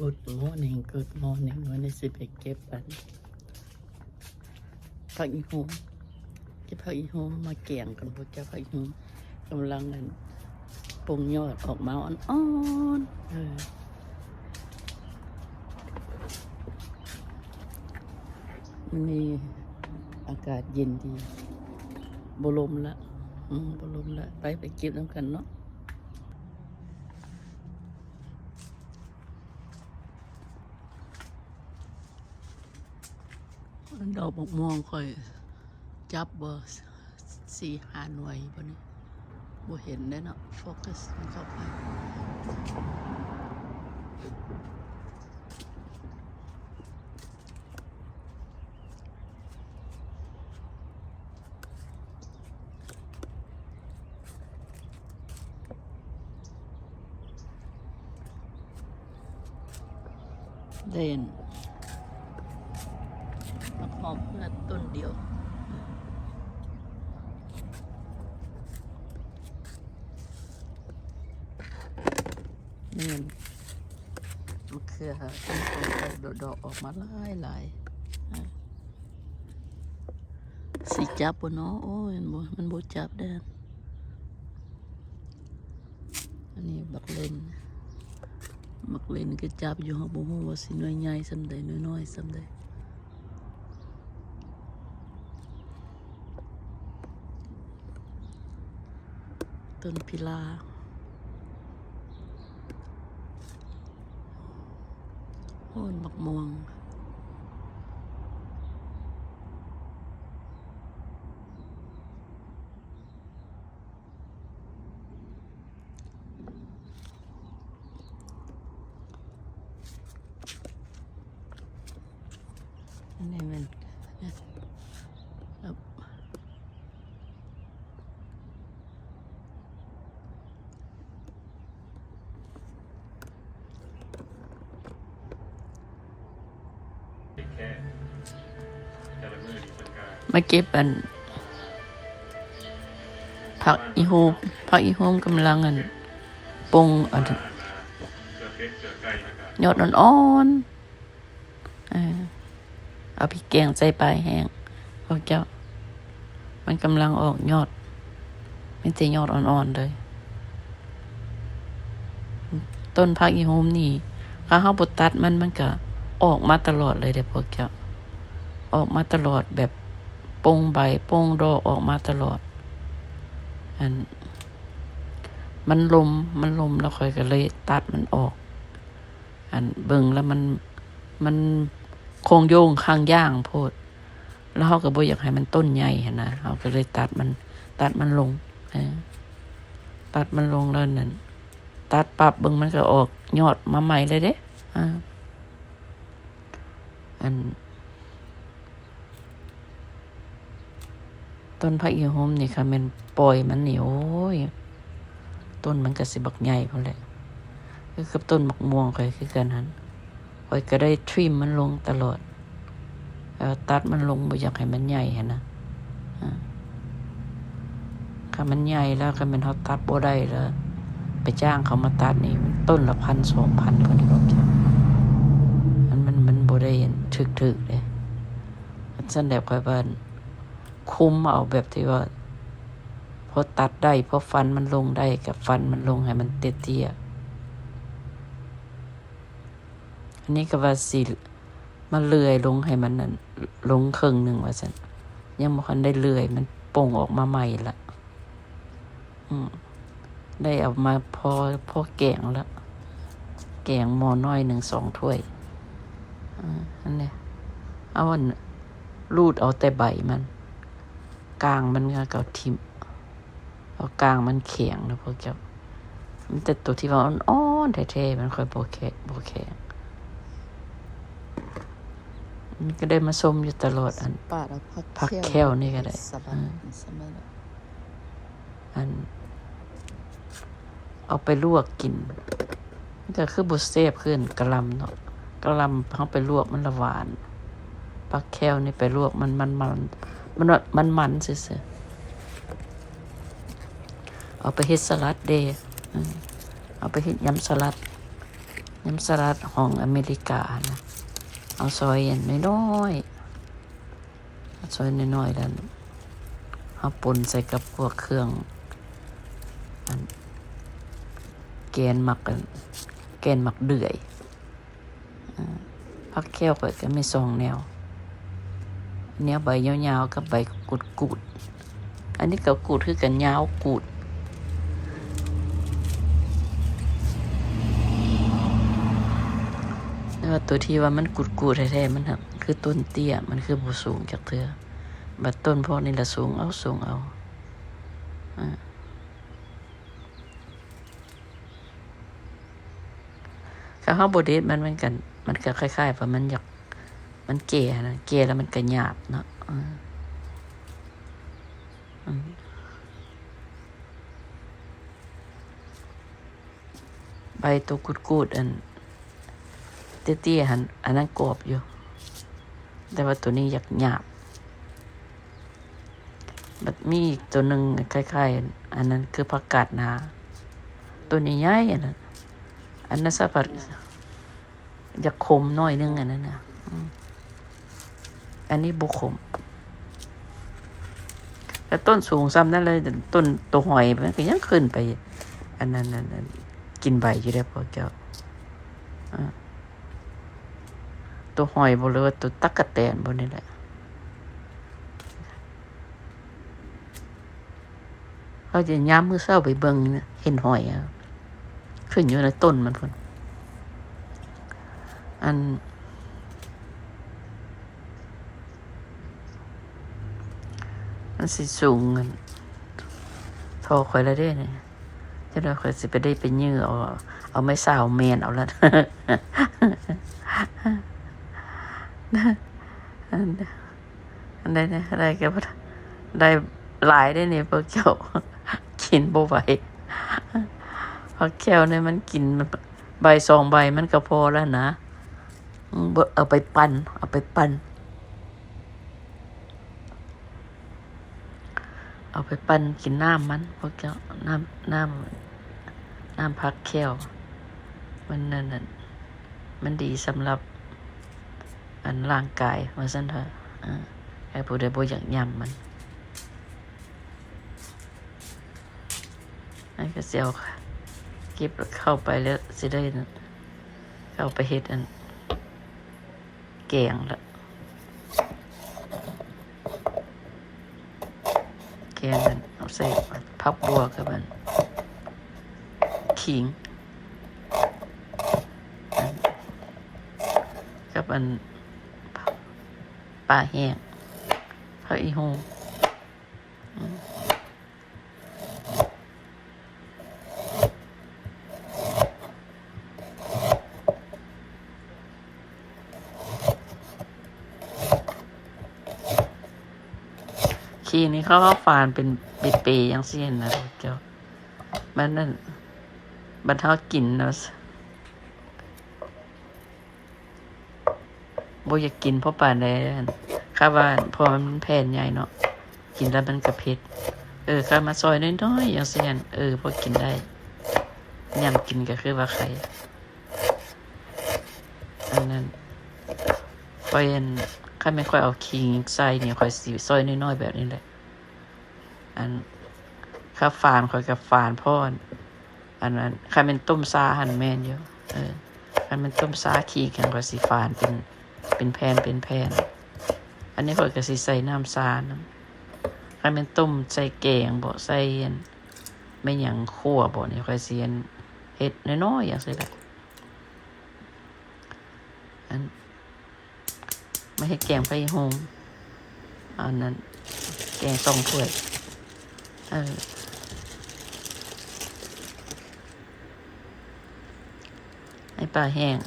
Good morning Good morning วันนี้สิไปเก็บผักอีหูเก็บผักอีหูมาเกี่ยงกันพวกเจ้าผักอีหูกำลังนั่นปรุงยอดออกมาอ่อนๆมันนี่อากาศเย็นดีบลมละบลมละไปเก็บน้ำกันเนาะดอกบักม่วงค่อยจับบ่4-5 หน่วยบ่นี่บ่เห็นได้เนาะโฟกัสมันเข้าไปเด่นมะขามเพื่อต้นเดียวนี่มันมะเขือต้นดอกออกมาหลายสิจับบ่เนาะโอ้ยมันบ่จับเด้ออันนี้บักเล่นก็จับอยู่ฮะบ่ฮู้ว่าสิหน่วยใหญ่ส่ำใดน้อยๆส่ำใดต้นพิลาโอ้ยบักม่วงอันนี้มันมาเก็บผักอีโฮมกำลังปรุงยอดอ่อนๆเอาพริกแกงใส่ปลายแห้งพวกเจ้ามันกำลังออกยอดไม่ใช่ยอดอ่อนๆเลยต้นผักอีโฮมนี่ถ้าเฮาบ่ตัดมันก็ออกมาตลอดเลยเด้อพวกเจ้าออกมาตลอดแบบปงใบปงดอกออกมาตลอดมันลมแล้วค่อยก็เลยตัดมันออกเบิ่งแล้วมันโครงโยงข้างย่างโพดแล้วเฮาก็บ่อยากให้มันต้นใหญ่หั่นนะเฮาก็เลยตัดมันลงตัดมันลงแล้วนั่นตัดปรับเบิ่งมันก็ออกยอดมาใหม่เลยเด้ต้นผักอีโฮมนี่ค่ะมันปล่อยมันนี่โอ้ยต้นมันก็สิบักใหญ่พุ่นแหละคือกับต้นมะม่วงค่อยคือกันหั่นค่อยก็ได้ทริมมันลงตลอดตัดมันลงบ่อยากให้มันใหญ่หั่นนะถ้ามันใหญ่แล้วก็มันเฮาตัดบ่ได้แล้วไปจ้างเขามาตัดนี่ต้นละ 1,000-2,000 ก็ได้บ่จ้ะมันบ่ได้ถึกๆเด้ซั่นแบบค่อยว่าคุมเอาแบบที่ว่าพอตัดได้พอฟันมันลงได้กับฟันมันลงให้มันเตี้ยๆอันนี้ก็ว่าสิมาเลื่อยลงให้มันนั่นลงครึ่งนึงว่าซั่นยังบ่ทันได้เลื่อยมันป่งออกมาใหม่ละได้เอามาพอแกงแล้วแกงหม้อน้อย1-2 ถ้วยอันนี้เอารูดเอาแต่ใบมันกลางมันก็ทิ่มเอากลางมันแข็งนะพวกเจ้ามันแต่ตัวที่ว่าอ่อนๆแท้ๆมันค่อยบ่แข็งมันก็ได้มาส้มอยู่ตลอดผักแควนี่ก็ได้เอาไปลวกกินมันก็คือบ่แซ่บขึ้นกะหล่ำเนาะกะหล่ำเฮาไปลวกมันละหวานผักแควนี่ไปลวกมันซื่อๆเอาไปเฮ็ดสลัดเด้เอาไปเฮ็ดยำสลัด ยำสลัดของอเมริกานะเอาซอยน้อยๆซอยน้อยๆแล้วเอาป่นใส่กับพวกเครื่องแกนหมักเดือยผักแก้วก็มีสองแนวใบยาวๆกับใบกูดอันนี้ก็กูดคือกันยาวกูดแล้วตัวที่ว่ามันกูดแท้ๆมันคือต้นเตี้ยมันคือบ่สูงจากเทื่อบัดต้นพวกนี้ละสูงเอาถ้าเฮาบ่เด็ดมันก็คล้ายๆว่ามันแก่นะแก่แล้วมันก็หยาบเนาะใบตัวกูดอันเตี้ยๆอันนั้นกรอบอยู่แต่ว่าตัวนี้อยากหยาบบัดมีอีกตัวหนึ่งคล้ายๆอันนั้นคือผักกาดนาตัวนี้ใหญ่อันนั้นสักพักอยากขมน้อยนึงอันนั้นนะอันนี้บุขมแต่ต้นสูงซ้ำนั่นเลยต้นตัวหอยมันก็ยังขึ้นไปอันนั้นกินใบอยู่ได้พอเจ้าตัวหอยบ่เลยว่าตัวตั๊กแตนบ่นี่แหละเขาจะย้ำมือเศร้าไปเบิ่งเห็นหอยขึ้นอยู่ในต้นมันพุ่นมันสิสูงทอข่อยละเด้เนี่ยจะได้ข่อยสิไปได้ไปยื้อเอาไม้สาวแมนเอาละอันใดนะอะไรก็ได้หลายได้เนี่ยพวกเจ้ากินบ่ไหวเพราะแก้วเนี่ยมันกินใบ2 ใบมันก็พอแล้วนะเอาไปปั่นกินน้ำมันพวกเจ้าน้ำผักแก้วมันนั่นมันดีสำหรับร่างกายว่าซั่นเถอะให้ผู้ใดบ่อยากย่ำมันอันก็สิเอาเก็บเข้าไปแล้วสิได้เข้าไปเฮ็ดแกงละแกงนั้นเอาใส่ผักบัวกับขิงกับปลาแห้งผักอีหูขี้นี่เขาฝานเป็นเปย์อย่างเสี้ยนนะเจ้ามันนั่นบรรเทากินเนาะบ่อยากกินเพราะป่านใดข้าว่าพอมันแผ่นใหญ่เนาะกินแล้วมันกระเพ็ดข้ามาซอยน้อยๆอย่างเสี้ยนพอกินได้ยำกินก็คือว่าใครอันนั้นค่อยข้าไม่ค่อยเอาขิงใส่เนี่ยค่อยสิซอยน้อยๆแบบนี้แหละข้าฝานค่อยกับฝานพ่ออันนั้นข้าเป็นต้มซาหั่นแม่นอยู่ข้าเป็นต้มซาขี้กันค่อยสิฝานเป็นแผ่นอันนี้ค่อยก็สิใส่น้ำซาน้ำข้าเป็นต้มใส่แกงบ่ใส่ไม่หยังคั่วบ่นี่ค่อยสิเฮ็ดน้อยๆอย่างซี่แหละไม่ให้แกงไปโฮมอันนั้นแกง2 ถ้วยให้ปลาแห้ง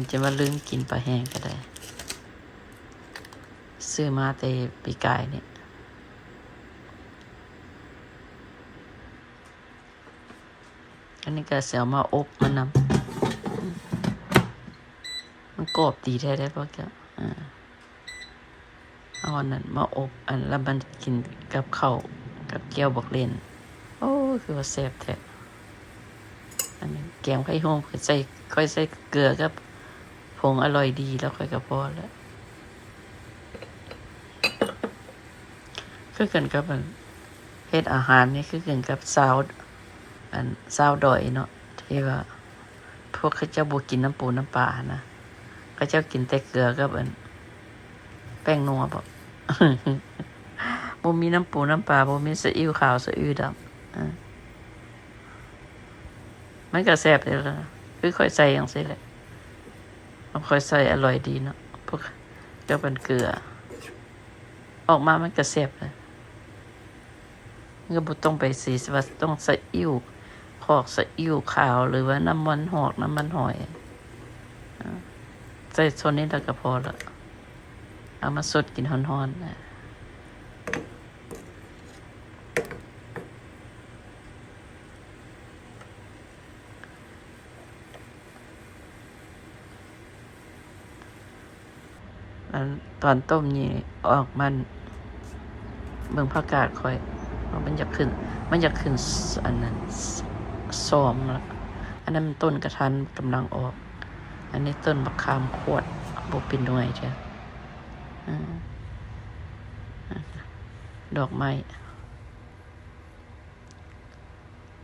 จะว่าลืมกินปลาแห้งก็ได้ซื้อมาแต่ปีกายเนี่ยอันนี้ก็เสียมาอบมันนำมันกรอบดีแท้ๆพวกเจ้าเอาอันนั้นมาอบแล้วมันกินกับข้าวกับแก้วบักเล่นโอ้คือว่าแซ่บแท้ อันนี้แกงไข่โฮมค่อยใส่เกลือกับผงอร่อยดีแล้วค่อยก็พอแล้วคือกันกับเฮ็ดอาหารนี่คือกันกับซาวดอยเนาะที่ว่าพวกเขาเจ้าบ่กินน้ำปูน้ำปลานะเขาเจ้ากินแต่เกลือกับแป้งนัวบ่ บ่มีน้ำปูน้ำปลาบ่มีซีอิ๊วขาวซีอิ๊วดำมันก็แซ่บเลยล่ะคือค่อยใส่จังซี่แหละมันค่อยใส่อร่อยดีเนาะพวกเจ้าเป็นเกลือออกมามันก็แซ่บเลยก็บ่ต้องไปสีว่าต้องซีอิ๊วขอกซีอิ๊วขาวหรือว่าน้ำมันหอกน้ำมันหอยใส่ส่วนนี้แล้วก็พอละเอามาสดกินร้อนๆนะตอนต้มนี่ออกมันเบิ่งผักกาดค่อยมันอยากขึ้นอันนั้นซ้อมแล้วอันนั้นมันต้นกระทันกำลังออกอันนี้ต้นมะขามขวดบ่เป็นหน่วยจ้ะดอกไม้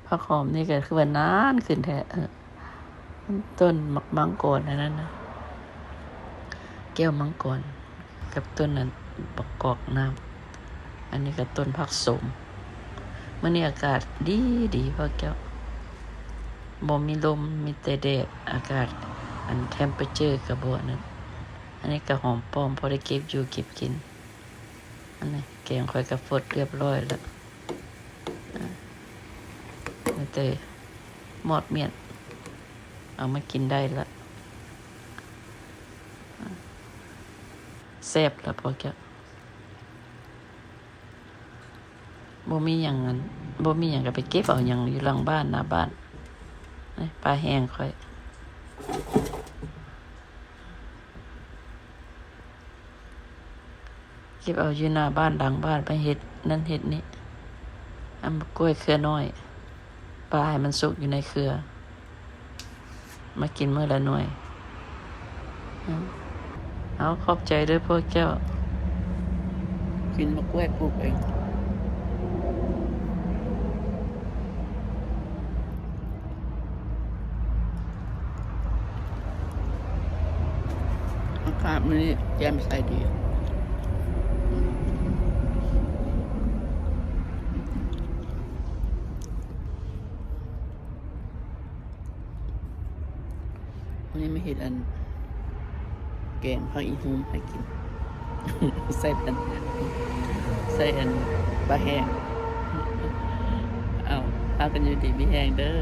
ผักหอมนี่ก็คือว่านานขึ้นแท้ต้นมังกรอันนั้นนะแก้วมังกรกับต้นนั้นบักกอกน้ำอันนี้ก็ต้นผักสมมื้อนี้อากาศดีพ่อแก้วบ่มีลมมีแต่แดดอากาศเทมเปอเจอร์ก็บ่นั่นอันนี้ก็หอมป้อมพอได้เก็บอยู่เก็บกินอันนี้แกงค่อยก็ฟดเรียบร้อยแล้วแต่หมดเมียนเอามากินได้ละแซ่บแล้วพอแก้วบ่มีหยังก็ไปเก็บเอาหยังอยู่หลังบ้านหน้าบ้านนี่ปลาแห้งค่อยเก็บเอาอยู่หน้าบ้านหลังบ้านไปเฮ็ดนั่นเฮ็ดนี่กล้วยเครือน้อยปลาให้มันสุกอยู่ในเครือมากินมื้อละหน่วยเอาขอบใจด้วยพวกเจ้ากินมะกล้วยปลูกเองอากาศมันนี่แจ่มใสดีวันนี้ไม่เห็นแกงผักอีฮูมให้กิน ใส่ปลาแห้งเอาพากันอยู่ดีมีแห้งเด้อ